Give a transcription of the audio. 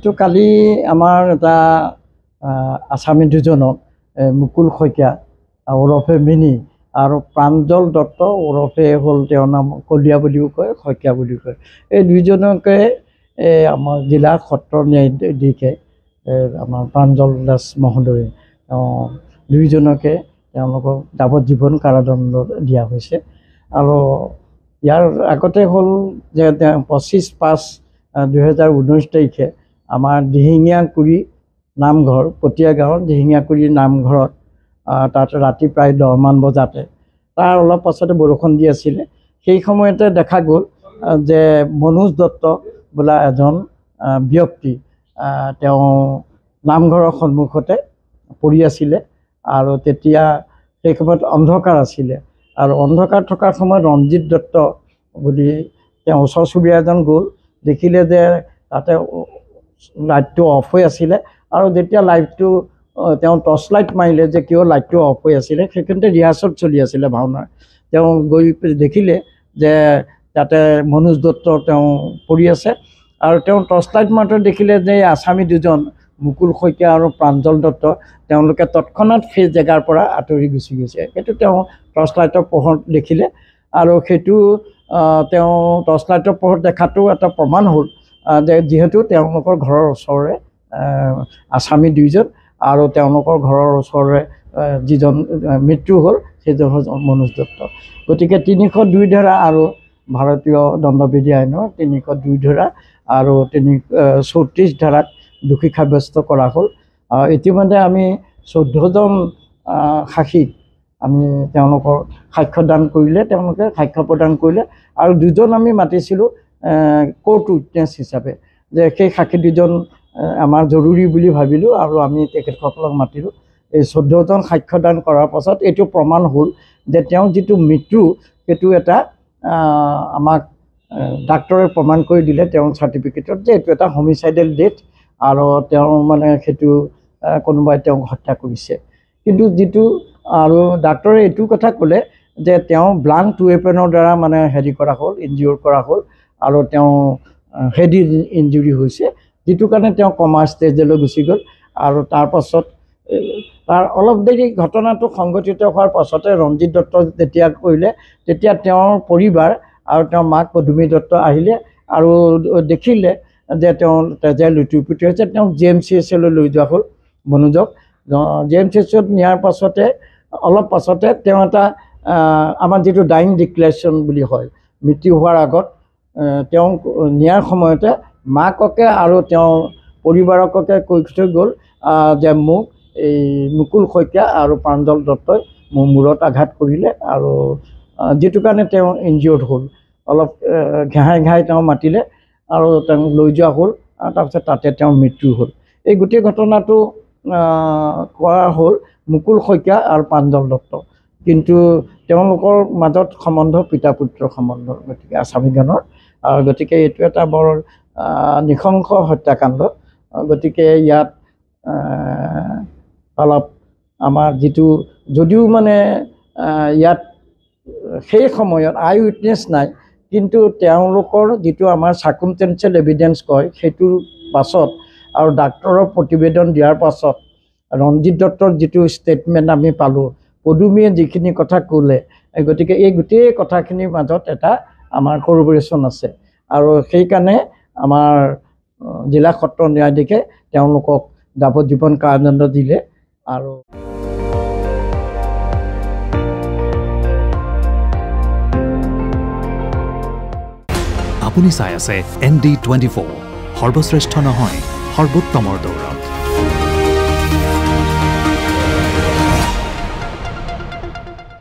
তো কালি আমাৰ এটা আছামী দুজনক মুকুল শইকীয়া ওৰফে মিনি আৰু প্ৰাঞ্জল দত্ত ওৰফে হ'ল তেওঁৰ নাম কলীয়া বুলিও কয়, শইকীয়া বুলিও কয়। এই দুইজনকে আমাৰ জিলা সত্ৰ ন্যায়াধীশে আমাৰ প্ৰাঞ্জল দাস মহোদয়ে দুইজনকে তেওঁলোকক যাৱজ্জীৱন কাৰাদণ্ড দিয়া হৈছে। আৰু ইয়াৰ আগতে হ'ল যে 25/5/2019 তাৰিখে আমাৰ দিহিঙীয়াকুৰি নামঘৰ পটীয়া গাঁৱৰ দিহিঙীয়াকুৰি নামঘৰত তাত ৰাতি প্ৰায় 10মান বজাতে তাৰ অলপ পাছতে বৰষুণ দি আছিলে। সেই সময়তে দেখা গ'ল যে মনোজ দত্ত বোলা এজন ব্যক্তি তেওঁ নামঘৰৰ সন্মুখতে পৰি আছিলে। আৰু তেতিয়া সেই সময়ত অন্ধকাৰ আছিলে। আৰু অন্ধকাৰ থকাৰ সময়ত ৰঞ্জিত দত্ত বুলি তেওঁ ওচৰ চুবুৰীয়া এজন গ'ল, দেখিলে যে তাতে লাইটটো অফ হৈ আছিলে। আৰু যেতিয়া লাইটটো তেওঁ টৰ্চ লাইট মাৰিলে যে কিয় লাইটটো অফ হৈ আছিলে, সেইখিনিতে ৰিহাৰ্চল চলি আছিলে ভাওনাৰ। তেওঁ গৈ দেখিলে যে তাতে মনোজ দত্ত তেওঁ পৰি আছে। আৰু তেওঁ টৰ্চ লাইট মাৰোঁতে দেখিলে যে আছামী দুজন মুকুল শইকীয়া আৰু প্ৰাঞ্জল দত্ত তেওঁলোকে তৎক্ষণাত সেই জেগাৰ পৰা আঁতৰি গুচি গৈছে। সেইটো তেওঁ টৰ্চ লাইটৰ পোহৰত দেখিলে। আৰু সেইটো তেওঁ টৰ্চ লাইটৰ পোহৰত দেখাটো এটা প্ৰমাণ হ'ল যে যিহেতু তেওঁলোকৰ ঘৰৰ ওচৰৰে আছামী দুইজন আৰু তেওঁলোকৰ ঘৰৰ ওচৰৰে যিজন মৃত্যু হ'ল সেইজন হ'ল মনোজ দত্ত। গতিকে 302 ধাৰা আৰু ভাৰতীয় দণ্ডবিধি আইনৰ 302 ধাৰা আৰু 34 ধাৰাত দোষী সাব্যস্ত কৰা হ'ল। ইতিমধ্যে আমি 14জন সাক্ষীক আমি তেওঁলোকৰ সাক্ষ্য দান কৰিলে, তেওঁলোকে সাক্ষ্য প্ৰদান কৰিলে। আৰু দুজন আমি মাতিছিলোঁ কোৰ্ট উইটনেছ হিচাপে, যে সেই সাক্ষী দুজন আমাৰ জৰুৰী বুলি ভাবিলোঁ আৰু আমি তেখেতসকলক মাতিলোঁ। এই 14জন সাক্ষ্য দান কৰাৰ পাছত এইটো প্ৰমাণ হ'ল যে তেওঁ যিটো মৃত্যু সেইটো এটা আমাক ডাক্তৰে প্ৰমাণ কৰি দিলে তেওঁৰ চাৰ্টিফিকেটত যে এইটো এটা হোমিচাইডেল ডেথ আৰু তেওঁ মানে সেইটো কোনোবাই তেওঁক হত্যা কৰিছে। কিন্তু যিটো আৰু ডাক্তৰে এইটো কথা ক'লে যে তেওঁ ব্লাণ্ট ৱেপনৰ দ্বাৰা মানে হেৰি কৰা হ'ল, ইনজিঅ'ৰ কৰা হ'ল আৰু তেওঁ হেড ইঞ্জুৰি হৈছে, যিটো কাৰণে তেওঁ কমা ষ্টেজলৈ গুচি গ'ল। আৰু তাৰ পাছত তাৰ অলপ দেৰি ঘটনাটো সংঘটিত হোৱাৰ পাছতে ৰঞ্জিত দত্ত যেতিয়া কৰিলে, তেতিয়া তেওঁৰ পৰিবাৰ আৰু তেওঁৰ মাক পদুমী দত্ত আহিলে আৰু দেখিলে যে তেওঁ তেজে লুটুপুটি হৈছে। তেওঁক GMCHলৈ লৈ যোৱা হ'ল মনোজক। GMCHত নিয়াৰ পাছতে অলপ পাছতে তেওঁ এটা আমাৰ যিটো ডাইং ডিক্লেৰেশ্যন বুলি হয়, মৃত্যু হোৱাৰ আগত তেওঁক নিয়াৰ সময়তে মাককে আৰু তেওঁৰ পৰিবাৰককে কৈ থৈ গ'ল যে মোক এই মুকুল শইকীয়া আৰু প্ৰাঞ্জল দত্তই মোৰ মূৰত আঘাত কৰিলে আৰু যিটো কাৰণে তেওঁ ইনজিঅ'ৰ্ড হ'ল। অলপ ঘাই ঘাই তেওঁ মাতিলে আৰু তেওঁক লৈ যোৱা হ'ল আৰু তাৰপিছত তাতে তেওঁৰ মৃত্যু হ'ল। এই গোটেই ঘটনাটো কোৱা হ'ল মুকুল শইকীয়া আৰু প্ৰাঞ্জল দত্ত, কিন্তু তেওঁলোকৰ মাজত সম্বন্ধ পিতা পুত্ৰৰ সম্বন্ধ, গতিকে আছামীগানৰ। আৰু গতিকে এইটো এটা বৰ নৃশংস হত্যাকাণ্ড। গতিকে ইয়াত অলপ আমাৰ যিটো যদিও মানে ইয়াত সেই সময়ত আই উইটনেছ নাই, কিন্তু তেওঁলোকৰ যিটো আমাৰ চাৰ্কুমটেঞ্চিয়েল এভিডেঞ্চ কয় সেইটোৰ পাছত আৰু ডাক্তৰৰ প্ৰতিবেদন দিয়াৰ পাছত ৰঞ্জিত দত্তৰ যিটো ষ্টেটমেণ্ট আমি পালোঁ, পদুমীয়ে যিখিনি কথা ক'লে, গতিকে এই গোটেই কথাখিনিৰ মাজত এটা আমাৰ কৰ'বৰেশ্যন আছে। আৰু সেইকাৰণে আমাৰ জিলা সত্ৰ ন্যায়াধীশে তেওঁলোকক যাৱজ্জীৱন কাৰাদণ্ড দিলে। আৰু আপুনি চাই আছে ND24, সৰ্বশ্ৰেষ্ঠ নহয় সৰ্বোত্তমৰ দৌৰ।